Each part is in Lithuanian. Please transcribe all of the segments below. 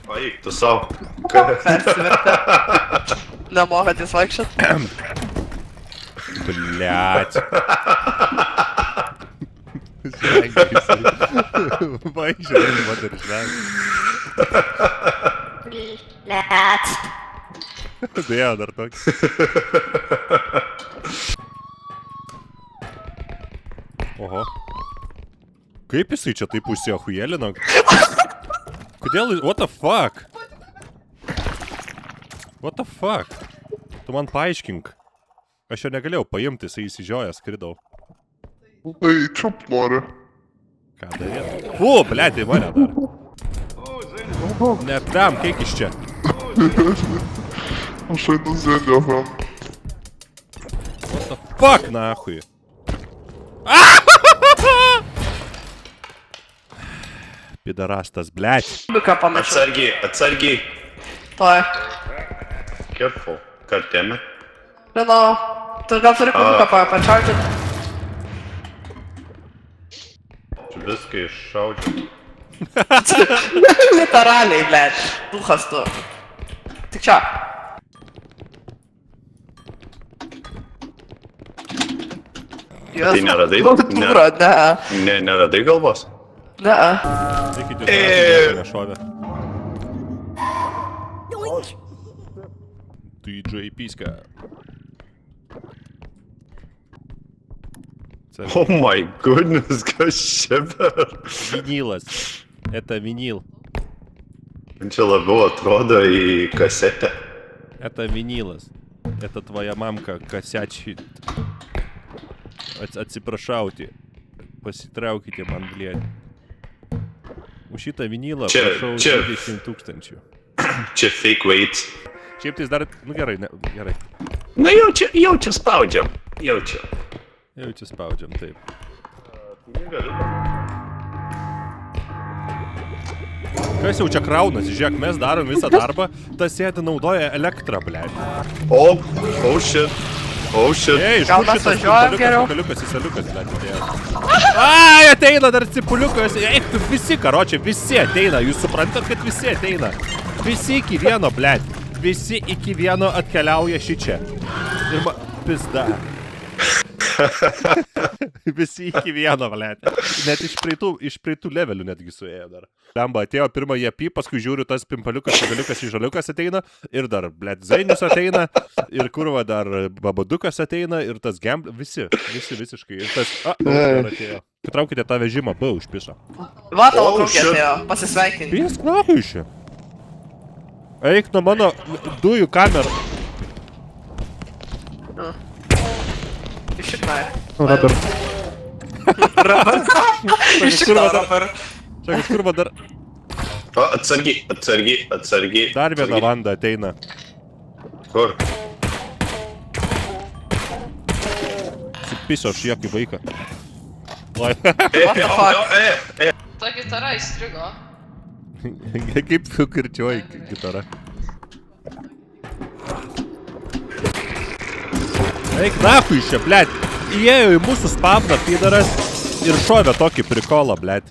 Paeik tu savo. Persivertė. Nemokat jūs vaikščiat? Блядь. Žengiasi. Vaikščiai, man dar žvengia. Blet. Dėjo dar tokį. Oho. Kaip jisai čia taip užsiahujelino? Kodėl... What the fuck? What the fuck? Tu man paaiškink. Aš jo negalėjau paimti, jisai įsižiojęs, skridau. Tai čiup nori. Ką darėt? Fu, blėt, į mane dar. Nepram, kiek iš čia? Aš einu Zenio, man. What the fuck, nahui? Pidarastas, blėt. Biuką pamečiau. Atsargiai. Toj. Careful. Ką tėmė? Lino, tu gal turi kubiuką pačardžinti? Čia viską iššaudžiu. Literaliai, blet. Duchas tu. Tik čia. Tai neradai? Kultūra, ne. Neradai galvos? Ne. Sakykite, kad nešovė. DJ Piska. Oh my goodness, kas čia per... Vinilas. Это винил. Čia labiau atrodo į kasetę. Это винилас. Это твоя мамка косячит. Atsiprašauti. Pasitraukite man, blėd. Už šitą vinilą prašau 20 000. Čia fake weights. Šiaip tai dar... Nu gerai, ne, gerai. Na jau čia spaudžiam. Jau čia spaudžiam, taip. Kas jau čia kraunasi? Žiūrėk, mes darom visą darbą, tas sėdi naudoja elektrą, blėd. Oh shit. Ei, iš Gal kur mes šitas važiuojam geriau? Cipuliukas, blėd, atėjo. Ai, ateina dar cipuliukas. Ei, visi, karočią, visi ateina. Jūs suprantat, kad visi ateina. Visi iki vieno, blėd. Visi iki vieno atkeliauja šičia. Ir pizda. Visi iki vieno, blėt. Net iš praeitų levelių netgi suėjo dar. Lemba atėjo pirmą jepį, paskui žiūriu tas pimpaliukas, šigaliukas, žaliukas ateina. Ir dar, blėt, Zainius ateina. Ir kurva dar babadukas ateina. Ir tas visi visiškai. Ir tas, dar atėjo. Patraukite tą vežimą, užpiso. Va, tavo krūkė atėjo, pasisveikinti. Pijas knakų iš čia. Eik nuo mano dujų kamerų. Išiknai. Raper. Išiknai raper. Čia kurva dar... Atsargiai. Dar viena vanda ateina. Kur? Sipiso aš jokį vaiką. Oi. What the fuck? Ta gitara įstrigo. Kaip kirčiuoji gitarą. Eik nahui iš čia, blėt. Įėjo į mūsų spamną pidaras ir šovė tokį prikolą, blėt.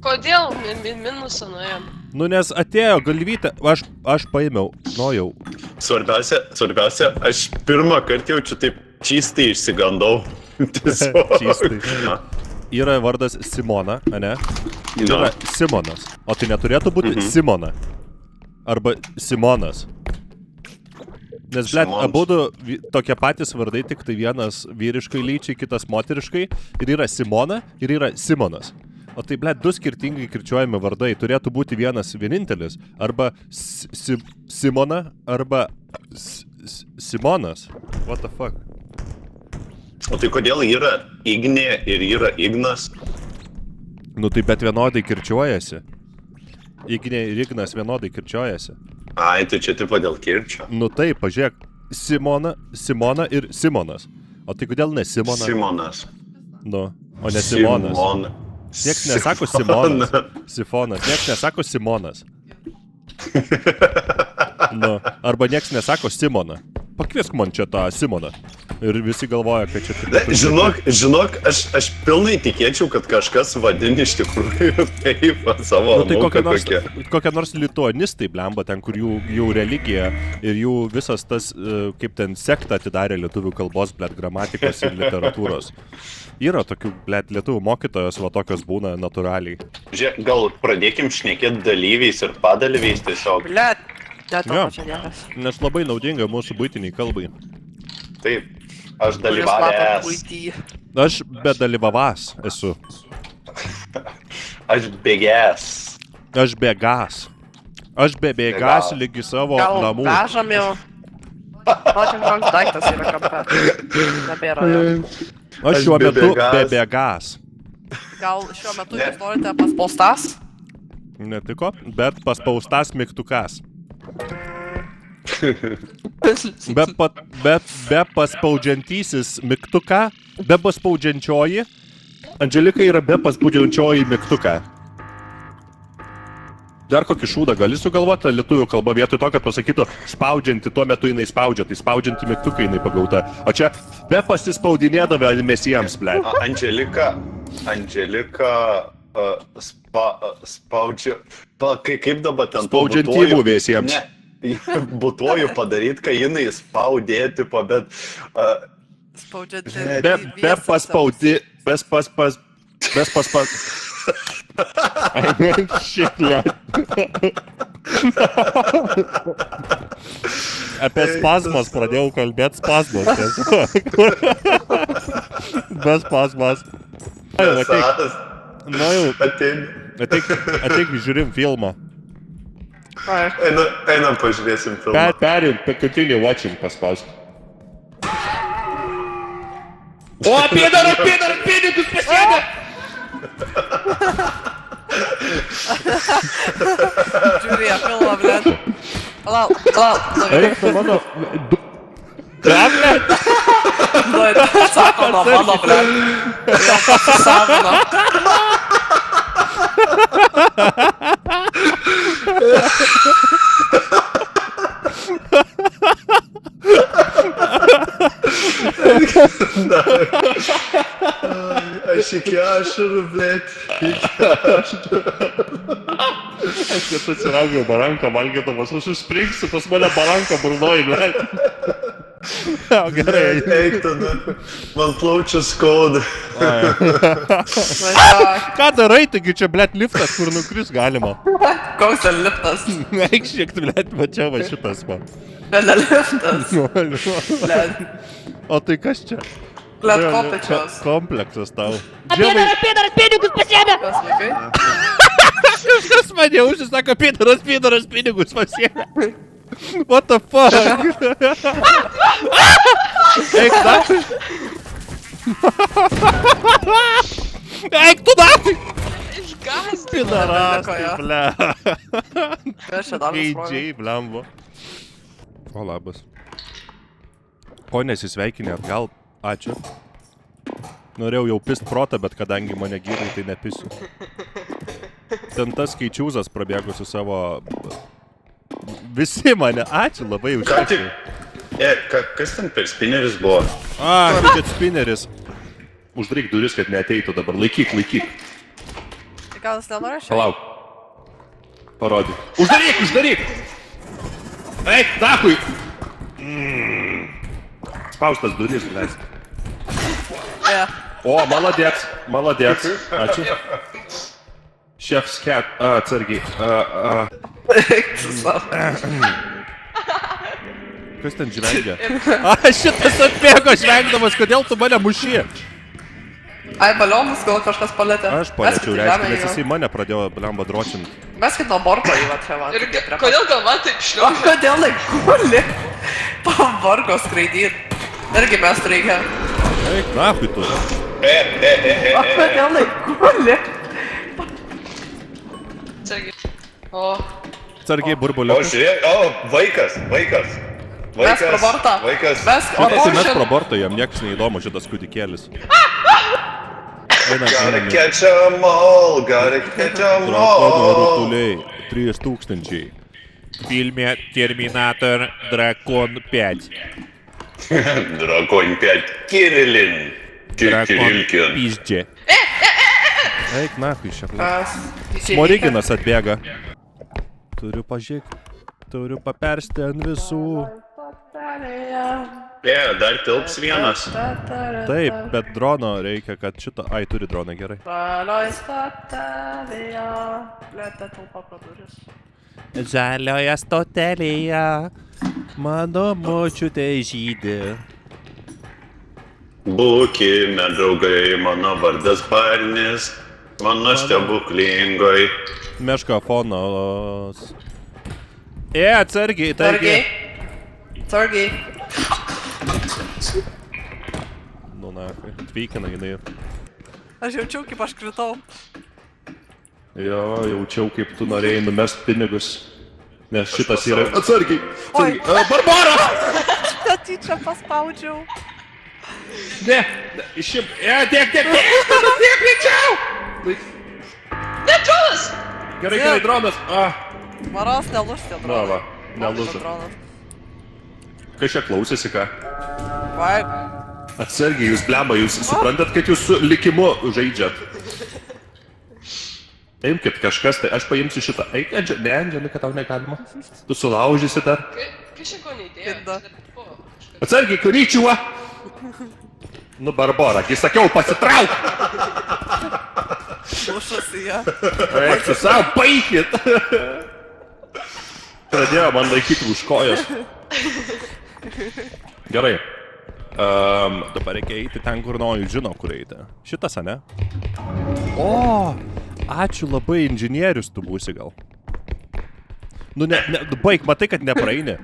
Kodėl minusą nuėjom? Nu nes atėjo galvytė, aš paėmiau, nojau. Svarbiausia, aš pirmą kartą jaučiu taip čystai išsigandau. Čystai. Yra vardas Simona, ane? Ir yra Simonas. O tai neturėtų būti Simona. Arba Simonas. Nes, blėt, abudu tokie patys vardai, tik tai vienas vyriškai lyčiai, kitas moteriškai. Ir yra Simona, ir yra Simonas. O tai, blėt, du skirtingai kirčiuojami vardai. Turėtų būti vienas vienintelis. Arba Simona, arba Simonas. What the fuck? O tai kodėl yra Ignė ir yra Ignas? Nu tai bet vienodai kirčiuojasi. Ignė ir Ignas vienodai kirčiuojasi. Ai, tai čia tipo dėl kirčio. Nu taip, pažiūrėk. Simona ir Simonas. O tai kodėl ne Simona? Simonas. Nu, o ne Simonas. Nieks nesako Simonas. Sifonas. Nieks nesako Simonas. Nu, arba nieks nesako Simona. pakviesk man čia tą Simoną. Ir visi galvoja, kad čia... Žinok, aš pilnai tikėčiau, kad kažkas vadini iš tikrųjų taip savo Tai tokia. kokie nors lituanistai, blemba, ten, kur jų religija ir jų visas tas, kaip ten sekta atidarė lietuvių kalbos, blėt, gramatikos ir literatūros. Yra tokių, blėt, lietuvių mokytojos, va tokios būna natūraliai. Žiūrėk, gal pradėkim šnekėti dalyviais ir padalyviais tiesiog. Blet, ne to Jo. pačio niekas. Nes labai naudinga mūsų buitiniai kalbai. Taip, aš Kuris mato dalyvavęs. puitį. Aš bedalyvavęs esu. Aš bėgęs. Aš bėgas. Aš bėgas lygi savo Gal namų. vežam jau. O, čia kažkoks daiktas yra kampe. Nebėra jo. Aš šiuo metu bėgas. Gal šiuo metu jūs norite paspaustas? Netiko, bet paspaustas mygtukas. Be paspaudžiantysis mygtuką, be paspaudžiančioji. Andželika yra be paspaudžiančioji mygtuką. Dar kokį šūdą gali sugalvoti lietuvių kalba vietoj to, kad pasakytų spaudžianti, tuo metu jinai spaudžia, tai spaudžianti mygtuką jinai pagauta. O čia be pasispaudinėdavę mesiems, ble. Andželika spaudžia... Kaip dabar ten... Spaudžiantyvų visiems. Ne, būtuoju padaryt, kai jinai spaudė, tipo, bet... Spaudžianti. Be paspaudi... Šit, ble. Apie spazmas pradėjau kalbėti spazmas. Be spazmas. Na jau, ateik žiūrim filmą. Einam pažiūrėsim filmą. Perint, continue watching paspaus. O, pėdaras, pinigus pasiėmė! Žiūrėjo filmą, blet. Palauk. Eik, tu mano... Ble? Sako nuo mano, blet. Jau pasisavino. Aš iki ašarų, blėt. Aš net atsiraugiau baranką valgydamas, aš išspringsiu, pas mane baranką burnoj, ble. Gerai. Eik tada. Man plaučia skauda. Ką darai, taigi čia, blėt, liftas, kur nukris galima. Koks ten liftas? Eik šiek tiek, blėt, va čia va šitas man. Blet, liftas. Blet, O tai kas čia? blet, kopečios. Kompleksas tau. Pėdaras, pinigus pasiėmė! Kas vaikai? Kažkas mane užsis, sako, pėdaras, pinigus pasiėmė. What the fuck? Eik, naktį. Eik, tu naktį. Išgąsdino. Pėdaras, Dėkoju. ble. Kas čia dar Keidžiai, blembo. O, labas. Ko nesisveikinė atgal? Ačiū. Norėjau jau pist protą, bet kadangi mane gyrai, tai nepisiu. Ten tas skaičiūzas prabėgo su savo... Visi mane, ačiū labai už Ką ačiū. tik... Kas ten per spinneris buvo? Kad spinneris. Uždaryk duris, kad neateitų dabar. Laikyk. Tai gal jis nenori šiandien? Palauk. Parodyk. Uždaryk! Eik, nakui! Spaustas duris, leis. Ne. O, maladėts. Ačiū. Chef's cat. Atsargiai. Eik su savo. Kas ten žvengia? Šitas atbėgo žvengdamas, kodėl tu mane muši? Ai, balionus gal kažkas palėtė. Aš paliečiau, reiškia, nes jisai mane pradėjo, blemba, dročint. Meskit nuo borto į va čia, va. Ir kodėl galva taip O šliaukia? kodėl lai guli? Po borgo skraidyt. Irgi mes reikia. Eik, nahui tu. O kodėl lai guli? O, Sargiai O, burbuliukas. žiūrėk, vaikas. Mes pro bortą. Vaikas. Mes, o Šitas mes pro poršin. bortą, jam niekas neįdomu šitas kūdikėlis. Einam, Gotta einam. catch 'em all, gotta catch 'em Drakono all. rutuliai. 3000. Filme Terminator Dragon 5. Дракон 5. Кириллин. Кирилькин. Пиздže. Eik, nahui, šia plė. Kas? Smoriginas atbėga. Turiu pažiūrėk. Turiu papersti ant visų. Dar tilps vienas. Taip, bet drono reikia, kad šitą... Ai, turi droną, gerai. Žalioj stotelėje. Lėtė tulpa pro duris. Žalioje stotelėje mano močiutė žydė. Būkime draugai, mano vardas Barnis. Mano stebuklingoj. Meškafonas. Atsargiai, taigi. Sargiai. Nu, nahui, atvykina jinai. Aš jaučiau, kaip aš kritau. Jo, jaučiau, kaip tu norėjai numest pinigus. Nes šitas yra... Atsargiai! Oi. Barbara! Netyčia paspaudžiau. Ne! Išim... Tiek greičiau! Ne, dronas! Gerai, dronas. Maros nelūžtė Na, va, dronas. nelūžo. Dronas. Kas čia klausėsi, ką? Vai. Atsargiai, jūs blemba, jūs suprantat, kad jūs su likimu žaidžiat. Imkit kažkas, tai aš paimsiu šitą. Eik, ne, Angelika, tau negalima. Tu sulaužysi dar. Kas čia ko neįdėjo? Pinda. Atsargiai, kuryčiuo! Nu, Barbora, kai sakiau, pasitrauk! Mušasi ją. Eik, su savo, paikit! Pradėjo man laikyti už kojos. Gerai. Dabar reikia eiti ten, kur nori, žino, kur eiti. Šitas, ane? O, ačiū labai, inžinierius tu būsi gal. Nu, baig, matai, kad nepraeini.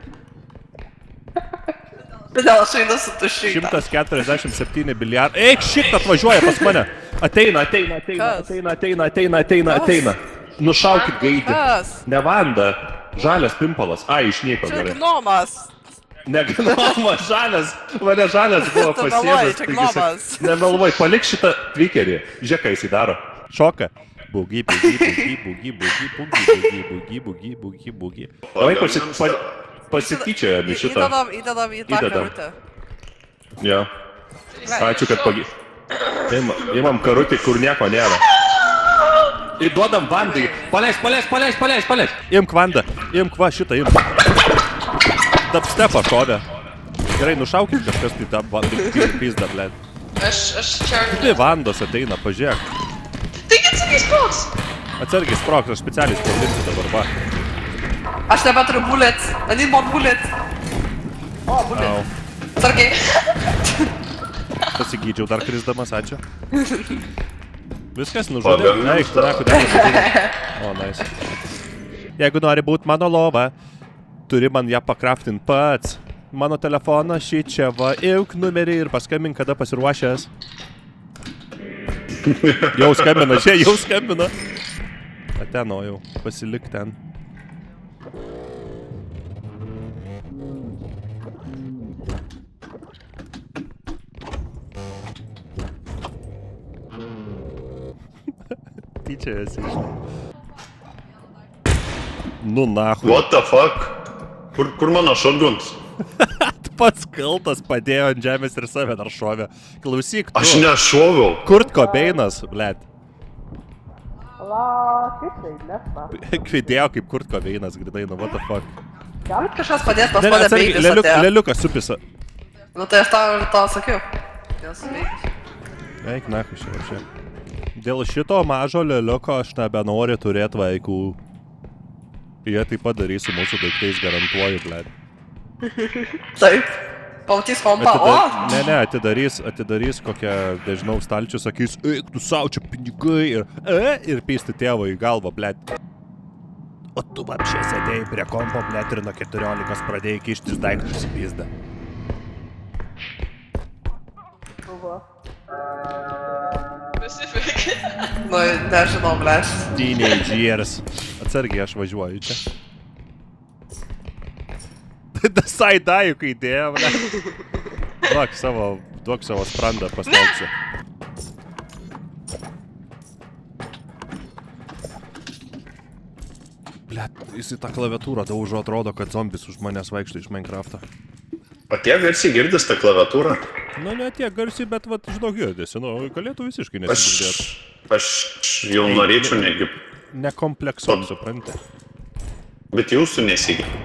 Kodėl aš einu su tuščiai? 147 milijardai. Eik, šit atvažiuoja pas mane. Ateina. Nušaukit gaidį. Kas? Ne Vanda. Žalias pimpalas. Ai, iš nieko Čia gerai. gnomas. Ne gnomas, žalias. Mane žalias buvo Tu pasiėmęs. meluoji, čia gnomas. Nemeluoji, palik šitą tvikerį. Žiūrėk, ką jisai daro. Šoka. Bugi. Davai pasityčiojame šitą. Įdedam į tą Įdedam. karutę. Jo. Ačiū, kad Imam karutį, kur nieko nėra. Įduodam Vandai. Paleis. Imk Vandą. Imk va šitą, imk. Dubstepą šovė. Gerai, nušaukit kažkas tai tą pizdą, blėt. Aš čia... Dvi Vandos ateina, pažiūrėk. Taigi atsargiai sprogs! Atsargiai sprogs, aš specialiai sprogdinsiu dabar, va. Aš nebeturiu bullets. I need more bullets. O, bullets. Au. Atsargiai. Pasigydžiau dar krisdamas, ačiū. Viskas nužudė. Eik, tu naku, dar nužudė. O, nice. Jeigu nori būt mano lova, turi man ją pakraftint pats. Mano telefoną šį čia va, ilk numerį ir paskambink, kada pasiruošęs. Jau skambina. Ateno jau, pasilik ten. Tyčiajasi iš. Nu, nahui. What the fuck? Kur mano shotguns? Pats kaltas padėjo ant žemės ir save dar šovė. Klausyk, tu. Aš nešoviau. Kurt Cobainas, blėt. Kvidėjo kaip Kurt Cobainas, gridai, nu, what the fuck. Galit kažkas padėt, pas Ne, mane atsargiai, beigis atėjo. leliukas supisa. Nu tai aš tau sakiau. Jos beigis. Eik, nahui, šia. Dėl šito mažo leliuko aš nebenoriu turėti vaikų. Jie taip pat darys su mūsų daiktais, garantuoju, blėt. Taip. Pamatys kompą. O! Ne, atidarys kokią, nežinau, stalčių, sakys, eik, tu sau čia pinigai ir pįsti tėvo į galvą, blėt. O tu apšė sėdėjai prie kompo, blėt, ir nuo 14 pradėjai kištis daiktus į pizdą. Pacific. Nu, nežinau, bleš. Teenagers. Atsargiai, aš važiuoju čia. Dasaidaju, kai idėja, blėt. Duok savo sprandą, pasmelksiu. Blet, jis į tą klaviatūrą daužo, atrodo, kad zombis už manęs vaikšto iš Minecraft'o. O tie garsiai girdis tą klaviatūrą? Nu, ne tiek garsiai, bet, vat, žinok, girdisi, nu, galėtų visiškai nesigirdėti. Aš jau norėčiau negi... Nekompleksuok, supranti. Bet jūsų nesigirdi.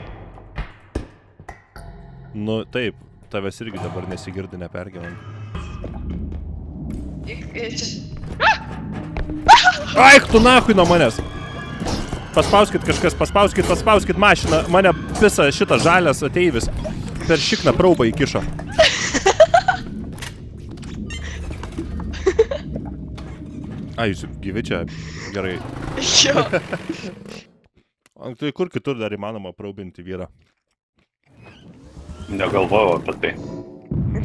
Nu, taip, tavęs irgi dabar nesigirdi, nepergyvent. Aik, tu nahui nuo manęs! Paspauskit kažkas, paspauskit mašiną, mane visą šitą žalias ateivis per šikną praubą įkišo. Ai, jūs gyvi čia? Gerai. Jo. Tai kur kitur dar įmanoma praubinti vyrą? Negalvojau apie tai.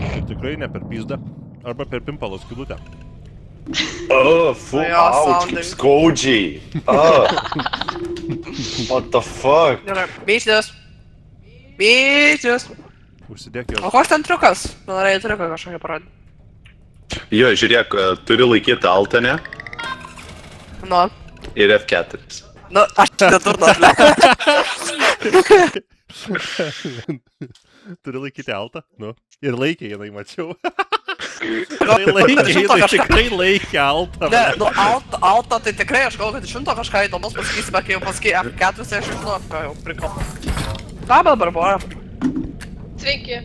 Tai tikrai ne per pizdą. Arba per pimpalo skylutę. Fu, Jo, auč, soundai. kaip skaudžiai. What the fuck? Gerai, bičias. Bičias. Užsidėk O jos. koks ten triukas? Norėjai triuką kažkokią parodyti. Jo, žiūrėk, turi laikyti Alt, ne? Nu, Ir F4. nu, aš neturnu, ble. Turi laikyti altą? Nu. Ir laikė jinai, mačiau. Nu, Jinai tikrai laikė altą. Ne, nu, alta, tai tikrai aš galvoju, kad iš šimto kažką įdomus pasakysime, kai jau pasakai F4, tai aš žinau, ką jau prikau. Labas, Barbora. Sveiki.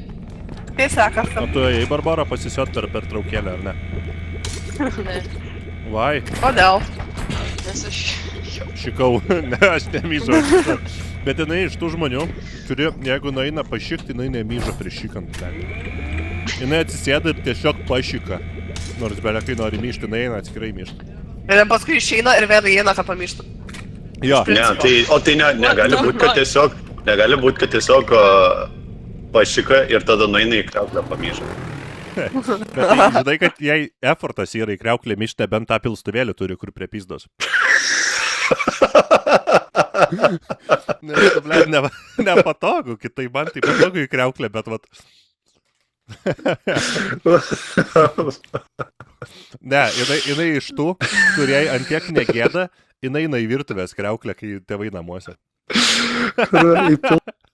Kaip sekas? O tu ėjai, Barbara, pasisiot per traukėlę, ar ne? Ne, Vai, Kodėl? nes aš... šikau. Ne, aš nemyžau. Bet jinai iš tų žmonių, kuri, jeigu nueina pašikti, jinai nemyža prišikant. Jinai atsisėda ir tiesiog pašika. Nors belekai nori myšti, jinai eina atskirai myšti. Ir paskui išeina ir vėl įeina, kad pamyštų. Jo. Ne, tai, o tai negali būti, kad tiesiog, pašika ir tada nueina į kriauklę pamyžą. Bet tai, žinai, kad jei effortas yra į kriauklę myšti, bent tą pilstuvėlį turi, kur prie pizdos. Nepatogu, kitai man tai patogu į kriauklę, bet vat... Ne, jinai iš tų, kurie ant tiek negėda, jinai eina į virtuvės kriauklę, kai tėvai namuose.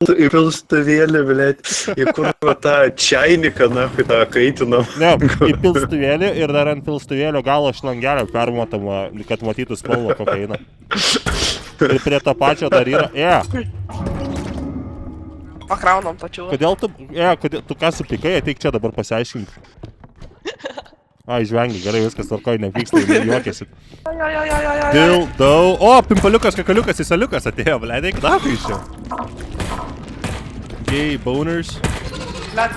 Į pilstuvėlį, blėt, į kur tą čainiką, į tą kaitinam. Ne, į pilstuvėlį ir dar ant pilstuvėlio galo šlangelio permatoma, kad matytų spalvą kokainą. Ir prie to pačio dar yra... Pakraunam pačiu. Kodėl tu ką suplikai, ateik čia dabar pasiaiškink. Ai, žvengi, gerai, viskas tvarkoj, nepyksta, juokėsi. Dildau. O, pimpaliukas, kakaliukas, įsaliukas atėjo, blėdai, knapų iš čia. Gay boners. Blet.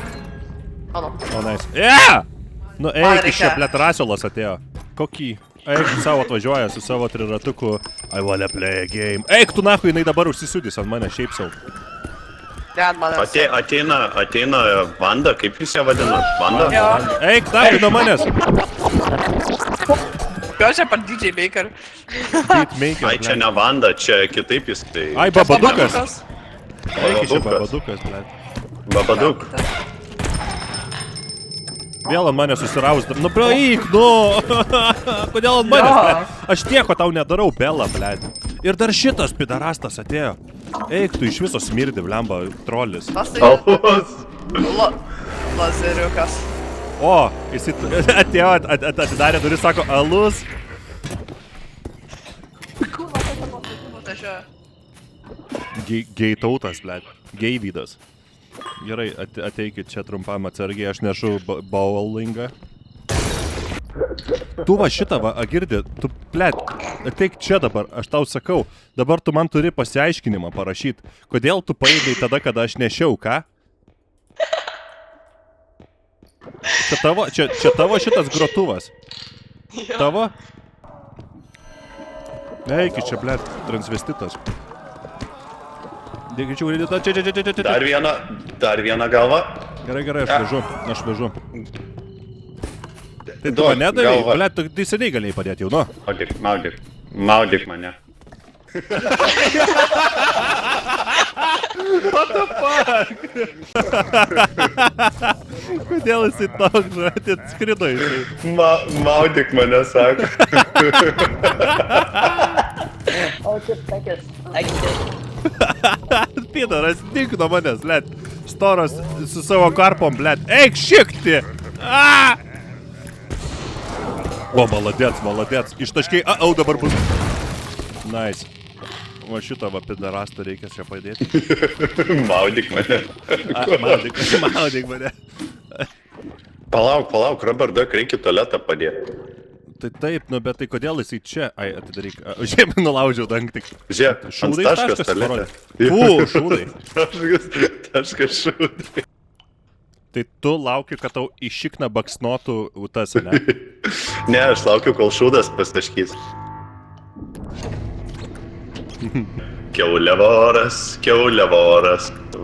Mano. O, nice. Nu, eik, iš čia pletrasiolas atėjo. Kokį? Eik, savo atvažiuoja su savo triratuku. I wanna play a game. Eik, tu nahui, jinai dabar užsisudys ant mane šiaip sau. Ne, ant manęs. Ateina Vanda, kaip jūs ją vadina? Vanda? Jo. Eik, nahui nuo manęs. Gal čia per DJ Maker? Beatmaker, Ai, čia ne Vanda, čia kitaip jis tai... Ai, babadukas. Babadukas. Eik, iš čia babadukas, blėd. Babaduk. Vėl ant mane susiraus. Nu, praeik, nu! Kodėl ant manęs, blėd? Aš nieko tau nedarau, Bela, blėd. Ir dar šitas pidarastas atėjo. Eik, tu iš viso smirdi, blemba, trolis. Tas tai... Lazeriukas. O, jis atėjo, atidarė duris, sako, alus. Tai čia... Gei tautas, blėd. Geivydas. Gerai, ateikit čia trumpam atsargiai, aš nešu bowlingą. Tu va šitą va, girdi, tu, blėd, ateik čia dabar, aš tau sakau, dabar tu man turi pasiaiškinimą parašyti, kodėl tu paėdai tada, kada aš nešiau, ką? Čia tavo šitas grotuvas. Tavo? Eik, čia, blėd, transvestitas. Dėgičiau, čia. Dar viena galva. Gerai, aš vežu. Tai tu mane davai, blėd, tu tai seniai galėjai padėti jau, nu. Maudyk mane. What the fuck? Kodėl jisai toks, žinai, atskrido jisai. Maudyk mane, sako. Pidaras, dink nuo manęs, blėt. Storas su savo karpom, blėt. Eik, šikti! O, maladėts. Ištaškiai, dabar bus. Nice. Va šitą va pidarastą reikia čia padėti. Maudyk mane. Maudyk mane. Palauk, Robertak, reikia tualetą padėti. Tai taip, nu bet tai kodėl jisai čia? Ai, atidaryk. Žiemai nulaužiau dangtį. Žiūrėk, ant taškas tualetą. Šūdai. Taškas šūdai. Tai tu lauki, kad tau į šikną baksnotų tas, ne? Ne, aš laukiu, kol šūdas pastaškys. Kiauliavoras,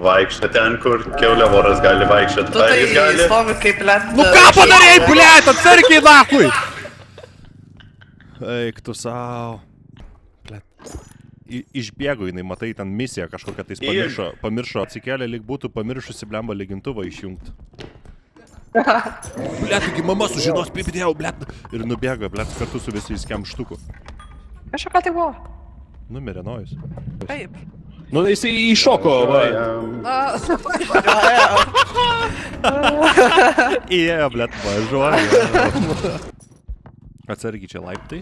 vaikšto ten, kur kiauliavoras gali vaikščiot. Tu Ar tai jis gali? stovi kaip, blėt. Nu ką padarėjai, blėt, atsargiai, nakui! Eik tu savo. Blėt. Išbėgo jinai, matai, ten misija kažkokia tais pamiršo, atsikėlė, lyg būtų pamiršusi blemba lygintuvą išjungti. Blėt, taigi mama sužinos, pipidėjau, blėt. Ir nubėgo, blėt, kartu su visais kemštuku. Kažką tai buvo. Numirė Nojus. Kaip? Nu, jisai iššoko, va. Įėjo, blėt, važiuoja. Atsargiai čia laiptai.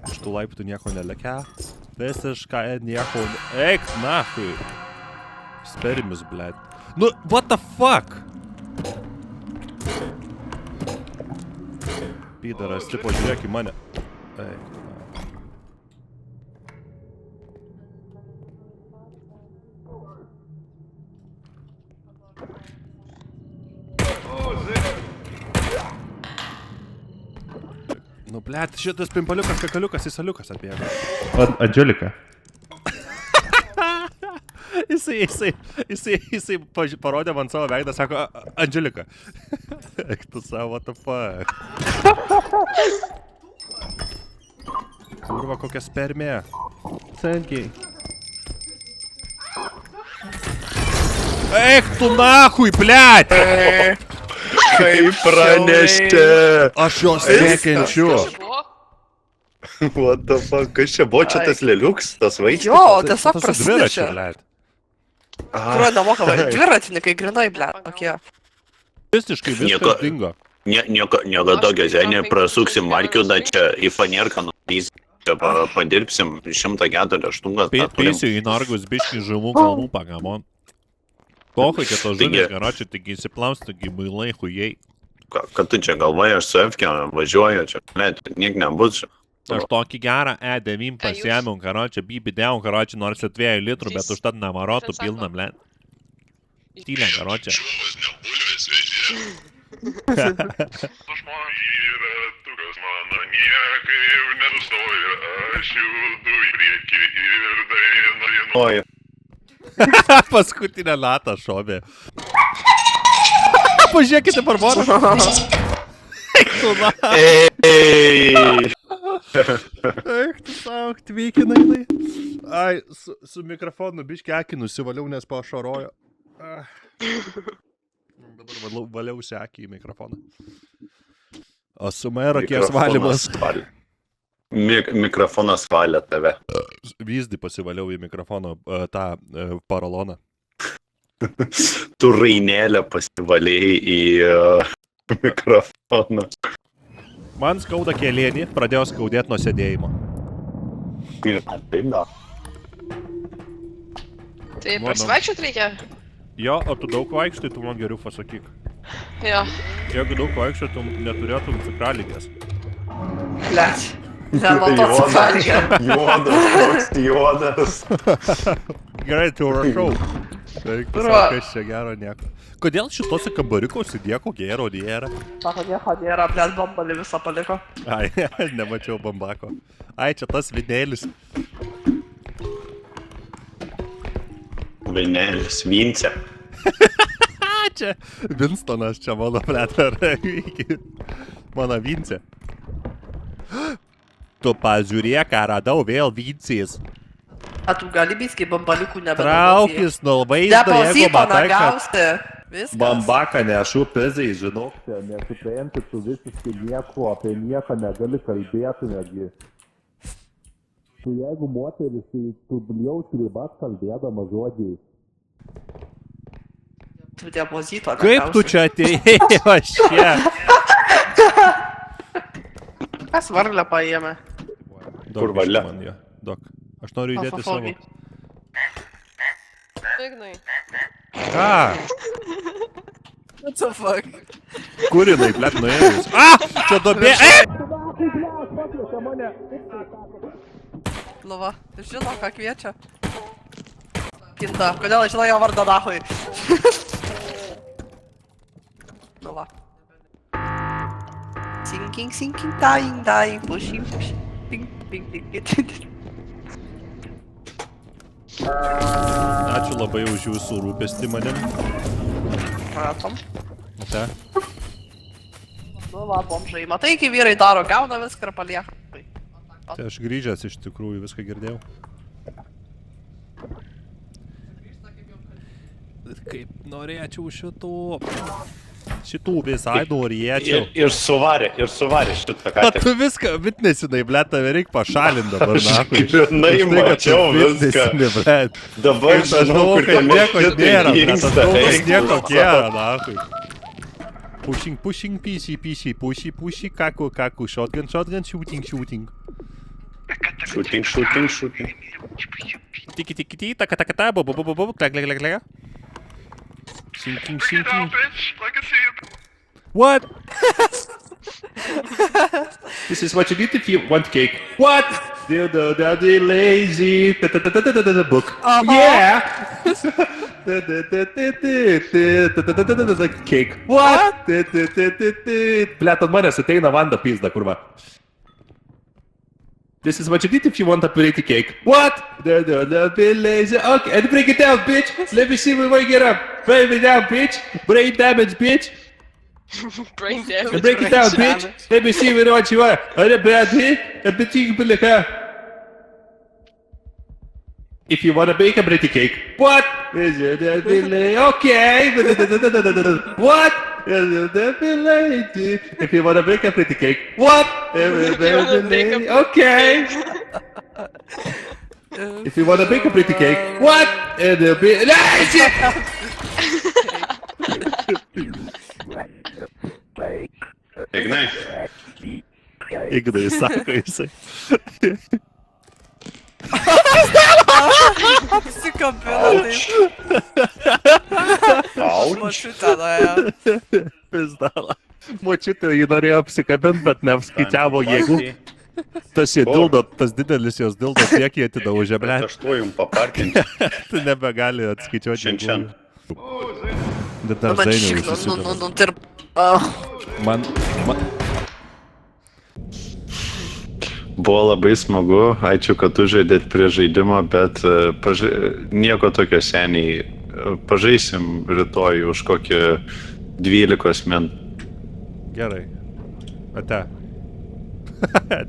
Iš tų laiptų nieko nelekia. Visiškai nieko... Eik, nahui. Spermis, blėt. Nu, what the fuck? Pidaras, tipo, žiūrėk į mane. Eik. Nu, blėt, šitas pimpaliukas, kakaliukas, įsaliukas atbėgo. Andželika. Jisai parodė man savo veidą, sako, Andželika. Eik tu savo, what the fuck. Kurva, kokia spermė. Sankiai. Eik tu nahui, blėt! Kaip pranešti? Aš jos nekenčiu. What the fuck, kas čia buvo, čia tas leliuks, tas vaikštis? Jo, tiesiog prasidečia. blėt. Kurio nemokamai. Dviratininkai, grinai, blėt, tokie. Visiškai viskas dingo. Nieko tokio, seniai prasuksim Markiudą čia į fanierką nudys. Čia padirbsim 104 aštungas. Pėsiu į nargus biškį žuvų kalnų pagamon. Pohai, čia tos žuvės, garočią, tik įsiplaustų, gimilai, hujei. Kad tu čia galvoji, aš su Efke važiuoju, čia, net, niek nebus čia. Aš tokį gerą E9 pasiėmiau, karočią, bibidėjau, karočią, nors 2 litrų, bet užtat namarotų pilną, blėt. Tylę, karočią. Žmonės yra tugas mano, niekai jau nenustoja, aš judu į priekį ir dainuoju. Oi. Paskutinę natą šovė. Pažiūrėkite, Barbora. Eik tu na. Ei. Eik tu savo, tvykinai. Ai, su mikrofonu biškį akį nusivaliau, nes pašarojo. Dabar valiausi akį į mikrofoną. O su merokės valymas. Mikrofonas valia tave. Vyzdį pasivaliau į mikrofono tą paraloną. Tu rainėlę pasivalėjai į mikrofoną. Man skauda kelienį, pradėjau skaudėti nuo sėdėjimo. Taip, da. Tai prasivaikščiot reikia? Jo, o tu daug vaikštai, tu man geriau pasakyk. Jo. Jeigu daug vaikštai, tu neturėtum cukraligės. Blėt. Ne, nuo to cukraligė. Juodas, toks juodas. Gerai, tu rašau. Eik, kas čia gero nieko. Kodėl šitose kambariukuose nieko gero nėra? Sako, nieko nėra, blėt, bambalį visą paliko. Ai, nemačiau bambako. Ai, čia tas vinėlis. Vinėlis, Vince. Čia Winstonas, čia mano plėtra. Mano Vince. Tu pažiūrėk, ką radau vėl Vincės. A tu gali biskį bambaliukų nebenaudoti. Traukis nuo vaizdo, jeigu matai, kad... Nepausyto negausti. Viskas. Bambaką nešu pizai, žinok, nesupranti tu visiškai nieko, apie nieką negali kalbėti netgi. Tu jeigu moteris, tai tu jauti ribas kalbėdama žodžiais. Tu depozito. Kaip tu čia atėjai, aš čia? Kas varlę paėmė? Kur valia? Dok, aš noriu įdėti savo. Afafogi. Ignai. Ką? What the fuck? Kur jinai, blet, nuėjus? Čia dobė. Nu va, žino, ką kviečia. Kinta, kodėl aš žinau jo vardą dahui? Nu va. Sinking, dying, pushing. Ping. Ačiū labai už jūsų rūpestį manim. Matom. Te. Nu va, bomžai. Matai, kai vyrai daro, gauna viską ir palieka. Tai aš grįžęs iš tikrųjų viską girdėjau. Kaip norėčiau šitų visai norėčiau. Ir suvarė šitą O katę. tu viską, vitnesinai, blet, tave reik pašalint dabar, Aš nahui. grynai mačiau viską. Dabar Aš žinau, kur kad nieko šitai nėra, bet dingsta, aš galvos eik nieko tu. nėra, nahui. Pushing, pishy, pushy, kaku, shotgun, shooting. Shooting. Tiki, taka, bob, klak. Sinking. Like I said. What? This is what you need if you want cake. What? The lazy book. Yeah. Cake. What? Blet, ant manęs ateina Vanda pizda, kurva. This is what you need if you want a pretty cake. What? The lazy. Okay, and break it down, bitch. Let me see when we get up. Break it down, bitch. Brain damage, bitch. Brain damage. And break it down, bitch. Let me see what you are. Are bad, bitch? A petit bilika. If you want to bake a pretty cake. What? Is it a delay? Okay. What? Is it a delay? If you want to bake a pretty cake. What? Okay. If you want to bake a pretty cake. What? And a bit. Shit! Ignai. Ignai, sako jisai. Apsikabino taip. Auč. Mačiutė nuėjo. Pizdala. Močiutė jį norėjo apsikabint, bet neapskaičiavo jėgų. Tas didelis jos dildo kiekį atidaužė, blet. Aš tuo jums paparkinti. Tu nebegali atskaičiuoti. Šiandien. Dar zainiau susidaro. Nu, tirp. Man... Buvo labai smagu, ačiū, kad tu žaidėt prie žaidimo, bet nieko tokio seniai. Pažaisim rytoj už kokį 12 min. Gerai. Ate.